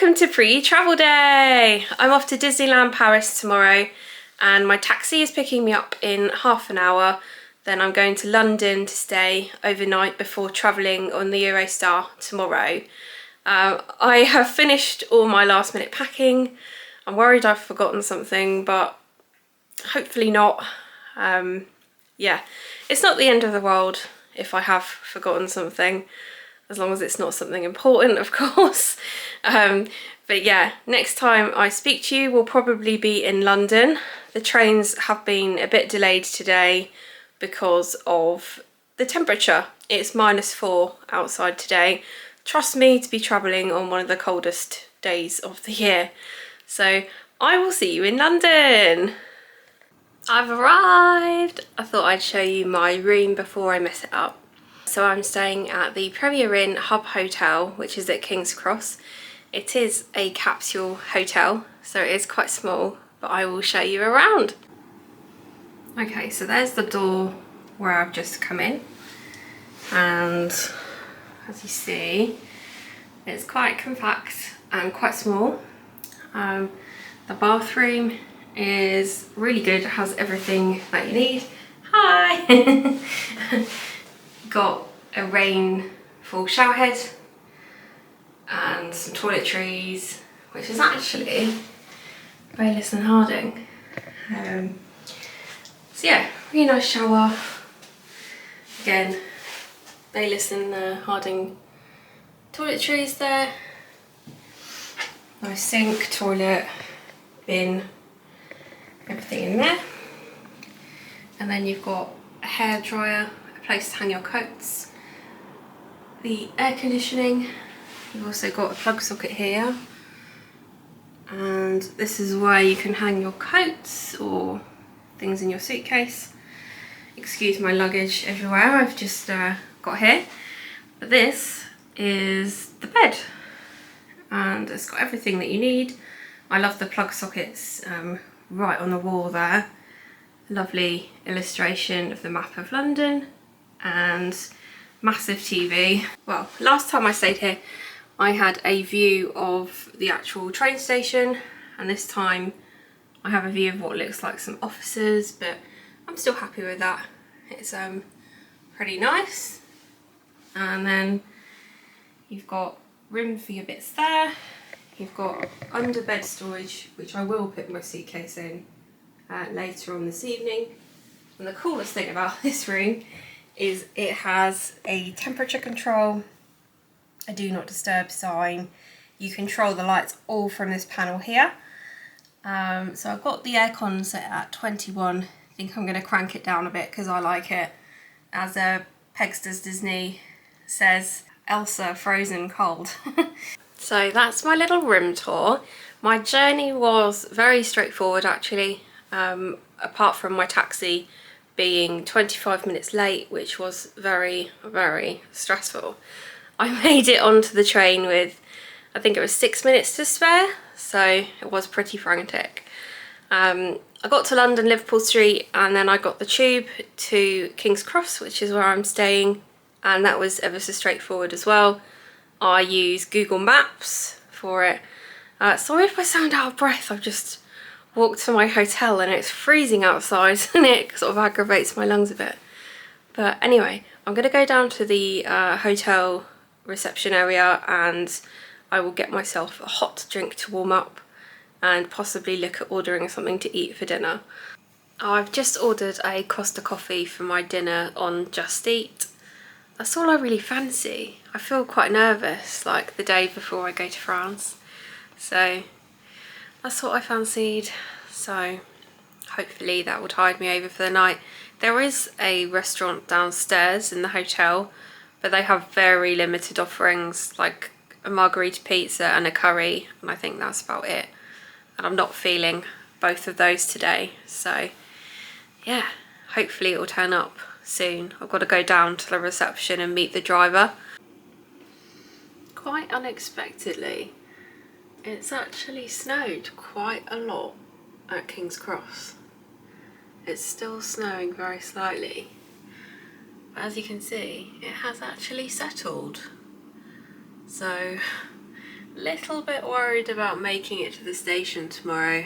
Welcome to pre-travel day! I'm off to Disneyland Paris tomorrow and my taxi is picking me up in half an hour. Then I'm going to London to stay overnight before travelling on the Eurostar tomorrow. I have finished all my last minute packing. I'm worried I've forgotten something, but hopefully not. Yeah, it's not the end of the world if I have forgotten something, as long as it's not something important, of course. But yeah, next time I speak to you will probably be in London. The trains have been a bit delayed today because of the temperature. It's -4 outside today. Trust me to be travelling on one of the coldest days of the year. So I will see you in London. I've arrived. I thought I'd show you my room before I mess it up. So I'm staying at the Premier Inn Hub Hotel, which is at King's Cross. It is a capsule hotel, so it is quite small, but I will show you around. Okay, so there's the door where I've just come in. And as you see, it's quite compact and quite small. The bathroom is really good. It has everything that you need. Hi! Got a rainfall shower head and some toiletries, which is actually Bayliss and Harding. So yeah, really nice shower. Again, Bayliss and Harding toiletries there. Nice sink, toilet, bin, everything in there. And then you've got a hairdryer, a place to hang your coats, the air conditioning. You've also got a plug socket here, and this is where you can hang your coats or things in your suitcase. Excuse my luggage everywhere I've just got here. But this is the bed, and it's got everything that you need. I love the plug sockets right on the wall there. Lovely illustration of the map of London and massive TV. Well, last time I stayed here I had a view of the actual train station, and this time I have a view of what looks like some offices, but I'm still happy with that. It's pretty nice. And then you've got room for your bits there. You've got under bed storage, which I will put my suitcase in later on this evening. And the coolest thing about this room is it has a temperature control, a do not disturb sign. You control the lights all from this panel here. So I've got the aircon set at 21. I think I'm going to crank it down a bit because I like it. As Pegsters Disney says, Elsa frozen cold. So that's my little room tour. My journey was very straightforward actually, apart from my taxi being 25 minutes late, which was very, very stressful. I made it onto the train with, I think it was 6 minutes to spare, so it was pretty frantic. I got to London Liverpool Street, and then I got the tube to King's Cross, which is where I'm staying, and that was ever so straightforward as well. I use Google Maps for it. Sorry if I sound out of breath, I've just walked to my hotel and it's freezing outside and it sort of aggravates my lungs a bit. But anyway, I'm going to go down to the hotel reception area and I will get myself a hot drink to warm up and possibly look at ordering something to eat for dinner. I've just ordered a Costa coffee for my dinner on Just Eat. That's all I really fancy. I feel quite nervous, like the day before I go to France. So that's what I fancied. So hopefully that will tide me over for the night. There is a restaurant downstairs in the hotel, but they have very limited offerings, like a margarita pizza and a curry, and I think that's about it. And I'm not feeling both of those today, so yeah, hopefully it will turn up soon. I've got to go down to the reception and meet the driver. Quite unexpectedly, it's actually snowed quite a lot at King's Cross. It's still snowing very slightly, but as you can see, it has actually settled. So Little bit worried about making it to the station tomorrow,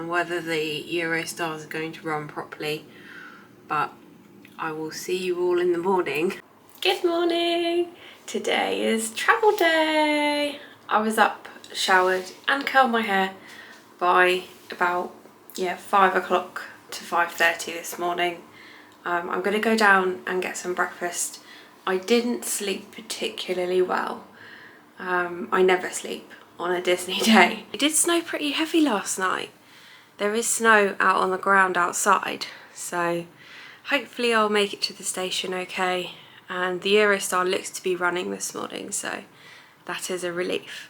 whether the Eurostars are going to run properly, but I will see you all in the morning. Good morning! Today is travel day! I was up, showered and curled my hair by about 5 o'clock to 5:30 this morning. I'm going to go down and get some breakfast. I didn't sleep particularly well. I never sleep on a Disney day. It did snow pretty heavy last night. There is snow out on the ground outside, so hopefully I'll make it to the station okay. And the Eurostar looks to be running this morning, so that is a relief.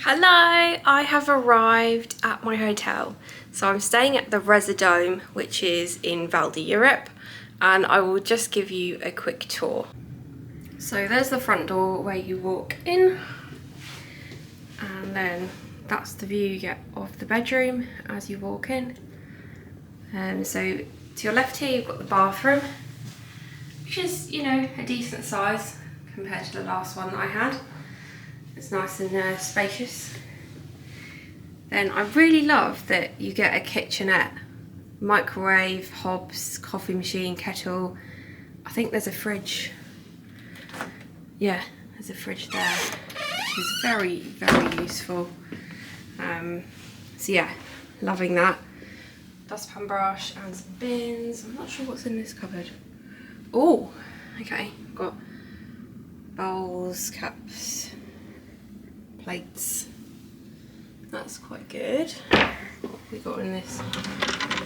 Hello, I have arrived at my hotel. So I'm staying at the Residhome, which is in Val d'Europe, and I will just give you a quick tour. So there's the front door where you walk in, and then that's the view you get of the bedroom as you walk in. So to your left here you've got the bathroom, which is, you know, a decent size compared to the last one that I had. It's nice and spacious. Then I really love that you get a kitchenette, microwave, hobs, coffee machine, kettle. I think there's a fridge. Yeah, there's a fridge there, which is very, very useful. So yeah, loving that. Dustpan brush and some bins. I'm not sure what's in this cupboard. Oh, okay. Got bowls, cups, plates. That's quite good. What have we got in this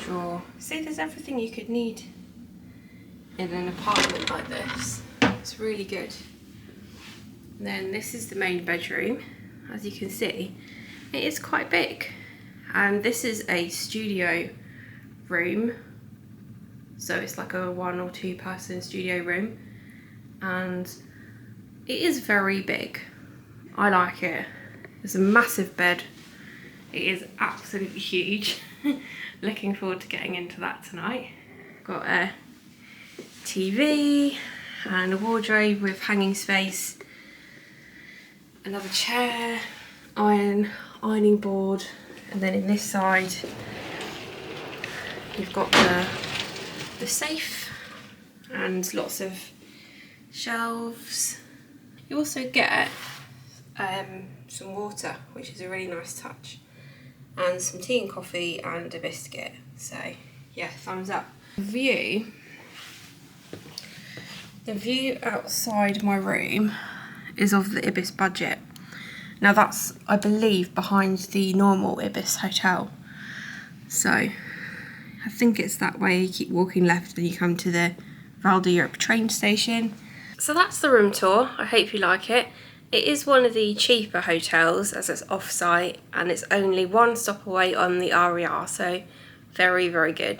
drawer? See, there's everything you could need in an apartment like this. It's really good. And then this is the main bedroom. As you can see, it is quite big. And this is a studio room. So it's like a 1 or 2 person studio room. And it is very big. I like it. There's a massive bed. It is absolutely huge. Looking forward to getting into that tonight. Got a TV and a wardrobe with hanging space. Another chair, ironing board, and then in this side you've got the safe and lots of shelves. You also get some water, which is a really nice touch, and some tea and coffee and a biscuit. So yeah, thumbs up. The view outside my room is of the Ibis budget. Now that's, I believe, behind the normal Ibis hotel. So I think it's that way. You keep walking left and you come to the Val d'Europe train station. So that's the room tour. I hope you like it. It is one of the cheaper hotels as it's off-site, and it's only 1 stop away on the RER, so very, very good.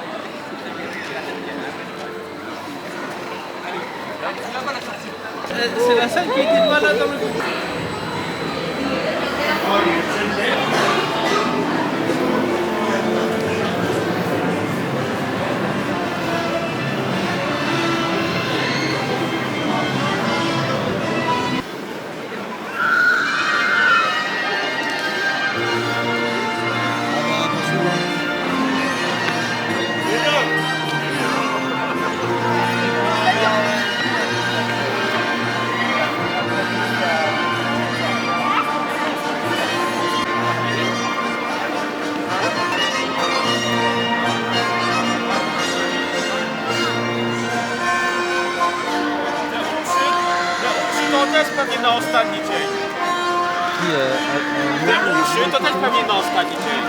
C'est la seule qui était pas là dans le pewnie na ostatni dzień. Nie, te uszy to też pewnie na ostatni dzień.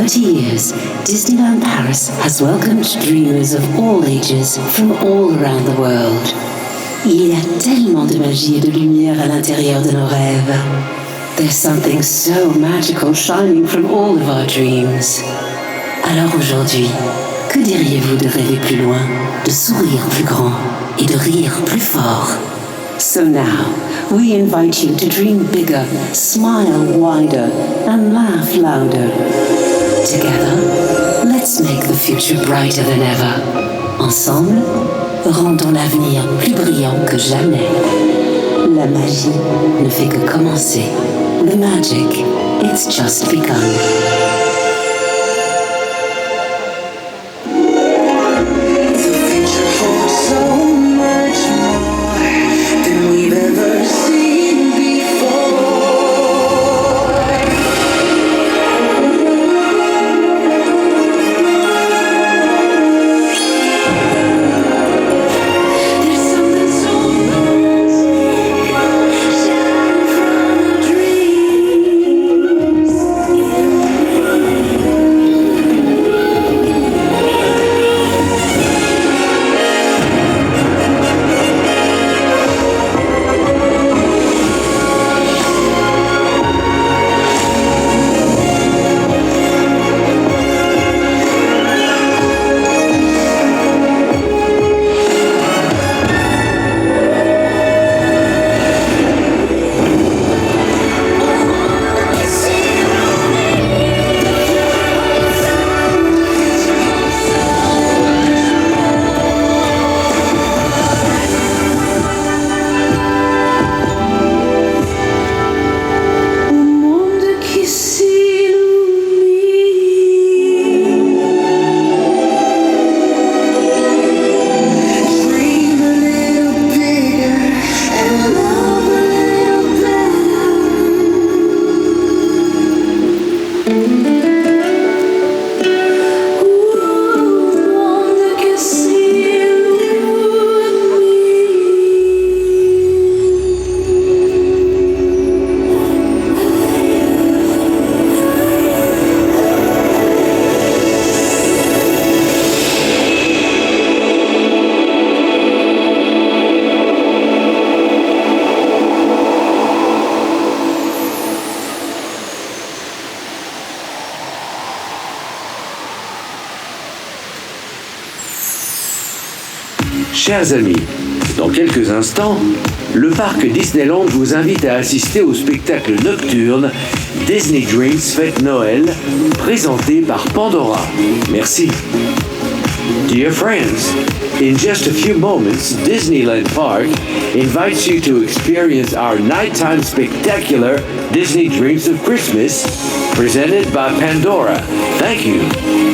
30 years, Disneyland Paris has welcomed dreamers of all ages from all around the world. Il y a tellement de magie et de lumière à l'intérieur de nos rêves. There's something so magical shining from all of our dreams. Alors aujourd'hui, que diriez-vous de rêver plus loin, de sourire plus grand et de rire plus fort? So now, we invite you to dream bigger, smile wider, and laugh louder. Together, let's make the future brighter than ever. Ensemble, rendons l'avenir plus brillant que jamais. La magie ne fait que commencer. The magic, it's just begun. Chers amis, dans quelques instants, le parc Disneyland vous invite à assister au spectacle nocturne Disney Dreams Fête Noël, présenté par Pandora. Merci. Dear friends, in just a few moments, Disneyland Park invites you to experience our nighttime spectacular Disney Dreams of Christmas, presented by Pandora. Thank you.